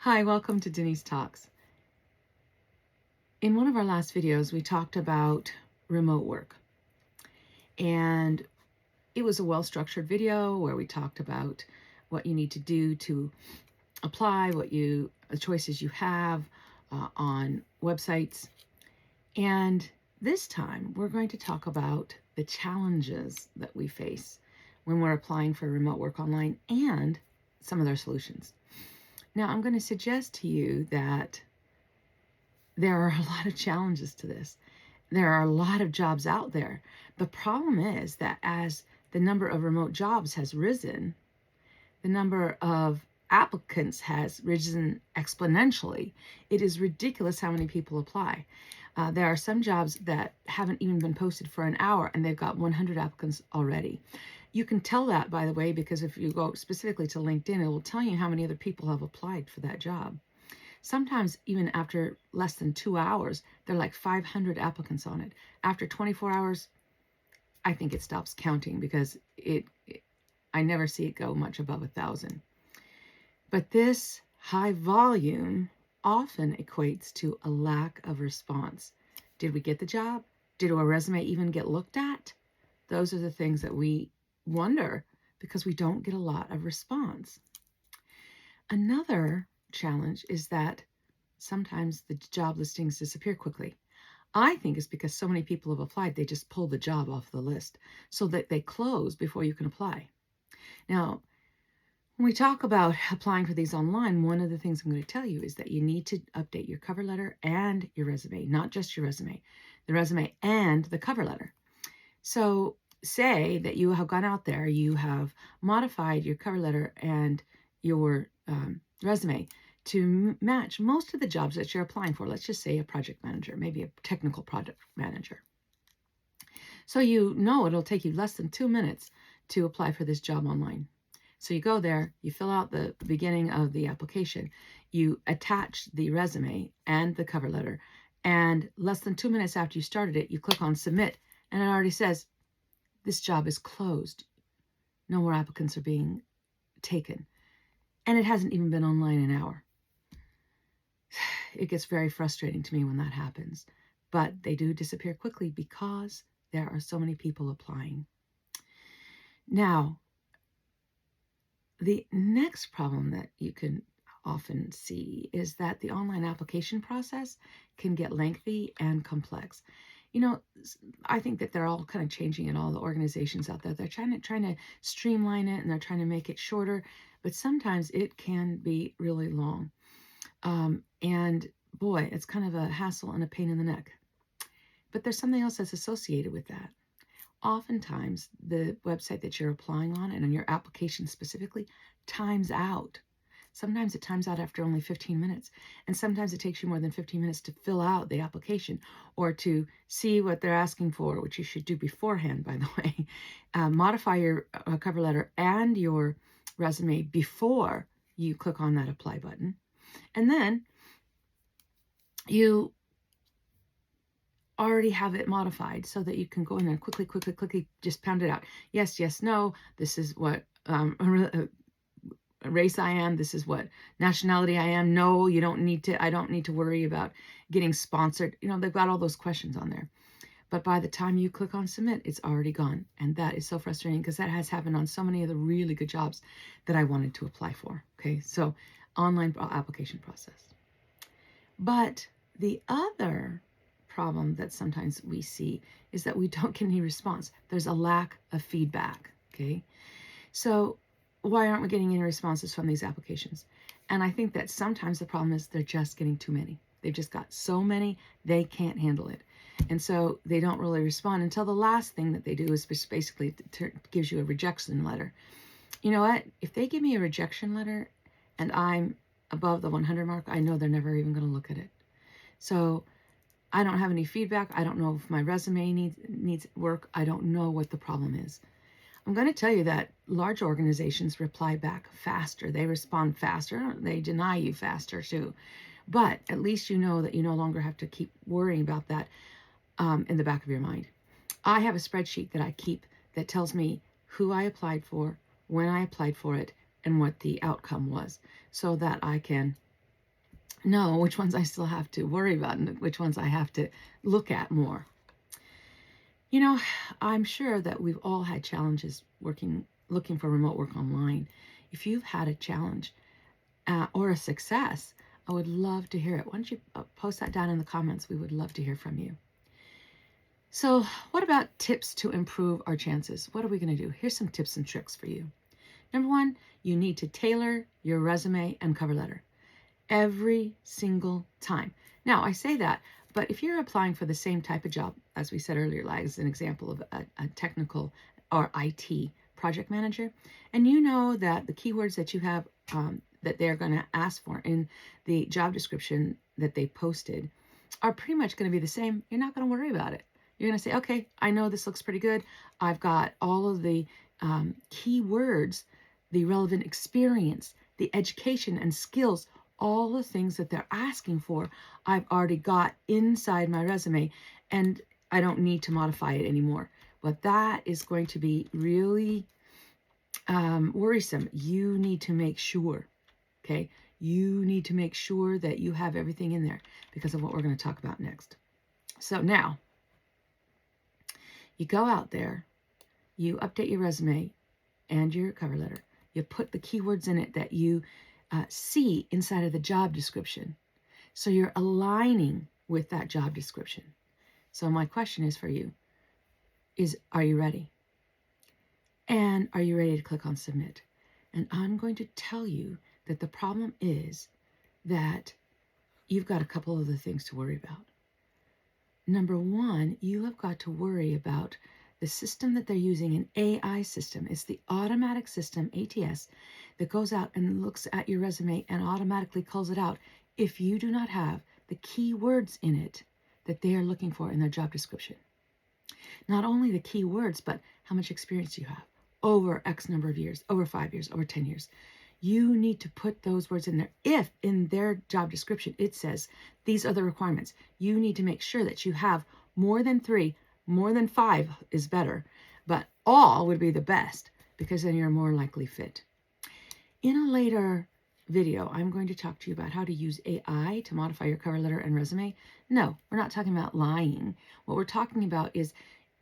Hi, welcome to Denise Talks. In one of our last videos, we talked about remote work. And it was a well-structured video where we talked about what you need to do to apply, the choices you have on websites. And this time, we're going to talk about the challenges that we face when we're applying for remote work online and some of their solutions. Now, I'm going to suggest to you that there are a lot of challenges to this. There are a lot of jobs out there. The problem is that as the number of remote jobs has risen, the number of applicants has risen exponentially. It is ridiculous how many people apply. There are some jobs that haven't even been posted for an hour and they've got 100 applicants already. You can tell that, by the way, because if you go specifically to LinkedIn, it will tell you how many other people have applied for that job. Sometimes even after less than 2 hours, there are like 500 applicants on it. After 24 hours, I think it stops counting because I never see it go much above 1,000. But this high volume often equates to a lack of response. Did we get the job? Did our resume even get looked at? Those are the things that we wonder because we don't get a lot of response. Another challenge is that sometimes the job listings disappear quickly. I think it's because so many people have applied, they just pull the job off the list so that they close before you can apply. Now, when we talk about applying for these online, one of the things I'm going to tell you is that you need to update your cover letter and your resume, not just your resume, the resume and the cover letter. So say that you have gone out there, you have modified your cover letter and your resume to match most of the jobs that you're applying for. Let's just say a project manager, maybe a technical project manager. So you know it'll take you less than 2 minutes to apply for this job online. So you go there, you fill out the beginning of the application, you attach the resume and the cover letter, and less than 2 minutes after you started it, you click on submit, and it already says, this job is closed. No more applicants are being taken. And it hasn't even been online an hour. It gets very frustrating to me when that happens. But they do disappear quickly because there are so many people applying. Now, the next problem that you can often see is that the online application process can get lengthy and complex. You know, I think that they're all kind of changing in all the organizations out there. They're trying to streamline it and they're trying to make it shorter, but sometimes it can be really long. And boy, it's kind of a hassle and a pain in the neck. But there's something else that's associated with that. Oftentimes, the website that you're applying on and on your application specifically times out. Sometimes it times out after only 15 minutes. And sometimes it takes you more than 15 minutes to fill out the application or to see what they're asking for, which you should do beforehand, by the way. Modify your cover letter and your resume before you click on that apply button. And then you already have it modified so that you can go in there quickly, just pound it out. Yes, yes, no, this is what race I am, this is what nationality I am. No, I don't need to worry about getting sponsored. You know, they've got all those questions on there. But by the time you click on submit, it's already gone. And that is so frustrating because that has happened on so many of the really good jobs that I wanted to apply for. Okay, so online application process. But the other problem that sometimes we see is that we don't get any response. There's a lack of feedback, okay? So why aren't we getting any responses from these applications? And I think that sometimes the problem is they're just getting too many. They've just got so many, they can't handle it. And so they don't really respond until the last thing that they do is basically gives you a rejection letter. You know what? If they give me a rejection letter and I'm above the 100 mark, I know they're never even going to look at it. So I don't have any feedback. I don't know if my resume needs work. I don't know what the problem is. I'm going to tell you that large organizations reply back faster. They respond faster. They deny you faster too. But at least you know that you no longer have to keep worrying about that in the back of your mind. I have a spreadsheet that I keep that tells me who I applied for, when I applied for it, and what the outcome was, so that I can know which ones I still have to worry about and which ones I have to look at more. You know, I'm sure that we've all had challenges looking for remote work online. If you've had a challenge or a success, I would love to hear it. Why don't you post that down in the comments? We would love to hear from you. So what about tips to improve our chances? What are we going to do? Here's some tips and tricks for you. Number one, you need to tailor your resume and cover letter every single time. Now, I say that, but if you're applying for the same type of job, as we said earlier, like as an example of a technical or IT project manager, and you know that the keywords that you have that they're going to ask for in the job description that they posted are pretty much going to be the same, you're not going to worry about it. You're going to say, okay, I know this looks pretty good. I've got all of the keywords, the relevant experience, the education and skills, all the things that they're asking for, I've already got inside my resume, and I don't need to modify it anymore. But that is going to be really worrisome. You need to make sure, okay? You need to make sure that you have everything in there because of what we're going to talk about next. So now, you go out there, you update your resume and your cover letter. You put the keywords in it that you see inside of the job description. So you're aligning with that job description. So my question is for you is, are you ready? And are you ready to click on submit? And I'm going to tell you that the problem is that you've got a couple other things to worry about. Number one, you have got to worry about the system that they're using, an AI system. It's the automatic system, ATS, that goes out and looks at your resume and automatically calls it out if you do not have the keywords in it that they are looking for in their job description. Not only the keywords, but how much experience you have over X number of years, over 5 years, over 10 years. You need to put those words in there. If in their job description it says these are the requirements, you need to make sure that you have more than 3, more than 5 is better, but all would be the best because then you're more likely fit. In a later video, I'm going to talk to you about how to use AI to modify your cover letter and resume. No, we're not talking about lying. What we're talking about is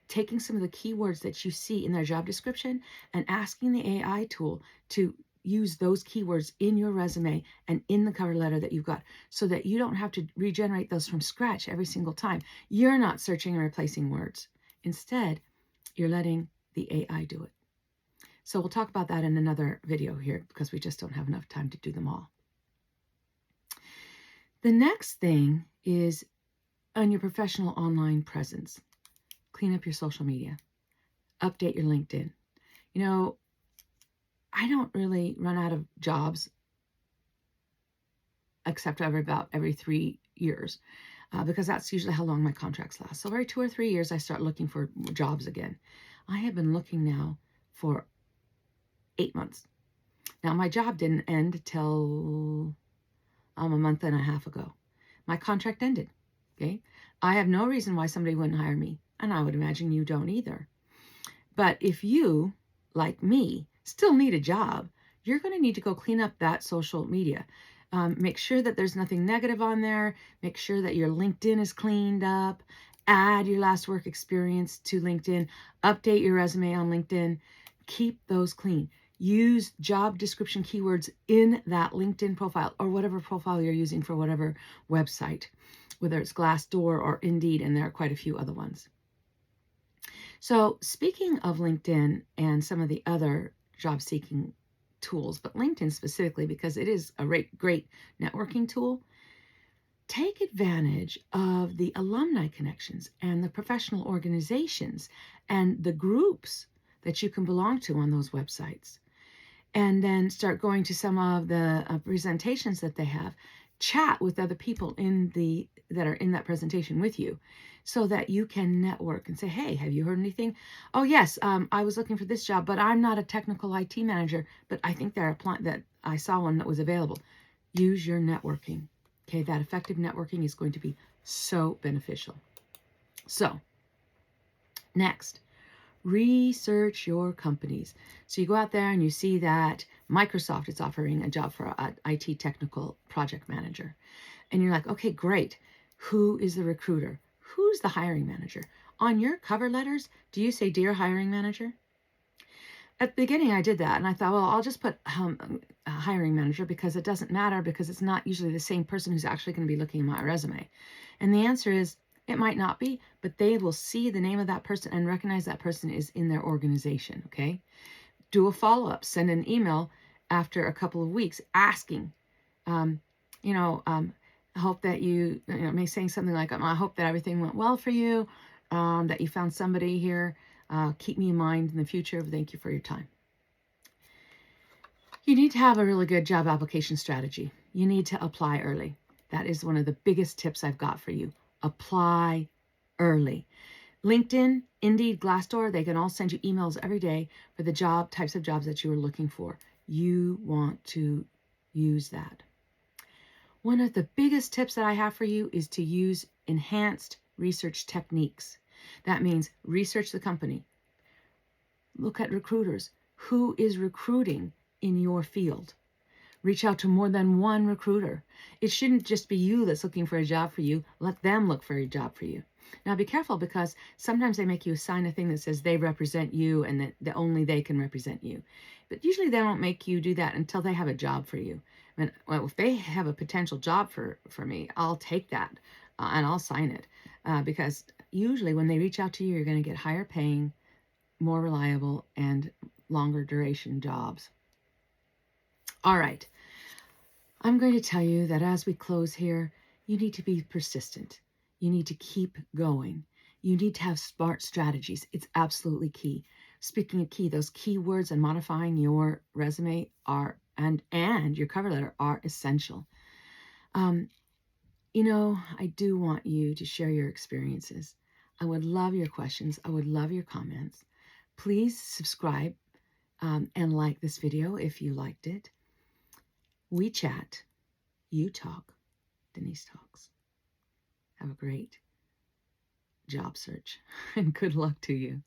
taking some of the keywords that you see in their job description and asking the AI tool to use those keywords in your resume and in the cover letter that you've got so that you don't have to regenerate those from scratch every single time. You're not searching and replacing words. Instead, you're letting the AI do it. So we'll talk about that in another video here because we just don't have enough time to do them all. The next thing is on your professional online presence. Clean up your social media. Update your LinkedIn. You know, I don't really run out of jobs except every 3 years because that's usually how long my contracts last. So every 2 or 3 years, I start looking for jobs again. I have been looking now for 8 months. Now, my job didn't end till a month and a half ago. My contract ended, okay? I have no reason why somebody wouldn't hire me, and I would imagine you don't either. But if you, like me, still need a job, you're going to need to go clean up that social media. Make sure that there's nothing negative on there. Make sure that your LinkedIn is cleaned up. Add your last work experience to LinkedIn. Update your resume on LinkedIn. Keep those clean. Use job description keywords in that LinkedIn profile or whatever profile you're using for whatever website, whether it's Glassdoor or Indeed, and there are quite a few other ones. So speaking of LinkedIn and some of the other job seeking tools, but LinkedIn specifically because it is a great networking tool, take advantage of the alumni connections and the professional organizations and the groups that you can belong to on those websites. And then start going to some of the presentations that they have. Chat with other people that are in that presentation with you so that you can network and say, hey, have you heard anything? Oh, yes, I was looking for this job, but I'm not a technical IT manager, but I think that I saw one that was available. Use your networking. Okay, that effective networking is going to be so beneficial. So, next, Research your companies. So you go out there and you see that Microsoft is offering a job for an IT technical project manager. And you're like, okay, great. Who is the recruiter? Who's the hiring manager? On your cover letters, do you say, "Dear hiring manager"? At the beginning, I did that, and I thought, well, I'll just put a hiring manager because it doesn't matter, because it's not usually the same person who's actually going to be looking at my resume. And the answer is, it might not be, but they will see the name of that person and recognize that person is in their organization, okay? Do a follow-up. Send an email after a couple of weeks asking, um, you know, I hope that may saying something like, I hope that everything went well for you, that you found somebody here. Keep me in mind in the future. Thank you for your time. You need to have a really good job application strategy. You need to apply early. That is one of the biggest tips I've got for you. Apply early. LinkedIn, Indeed, Glassdoor, they can all send you emails every day for the types of jobs that you are looking for. You want to use that. One of the biggest tips that I have for you is to use enhanced research techniques. That means research the company. Look at recruiters. Who is recruiting in your field? Reach out to more than one recruiter. It shouldn't just be you that's looking for a job for you. Let them look for a job for you. Now be careful, because sometimes they make you sign a thing that says they represent you and that only they can represent you. But usually they don't make you do that until they have a job for you. And well, if they have a potential job for me, I'll take that and I'll sign it, because usually when they reach out to you, you're going to get higher paying, more reliable, and longer duration jobs. All right. I'm going to tell you that as we close here, you need to be persistent. You need to keep going. You need to have smart strategies. It's absolutely key. Speaking of key, those key words and modifying your resume are and your cover letter are essential. I do want you to share your experiences. I would love your questions. I would love your comments. Please subscribe and like this video if you liked it. We chat, you talk, Denise talks. Have a great job search and good luck to you.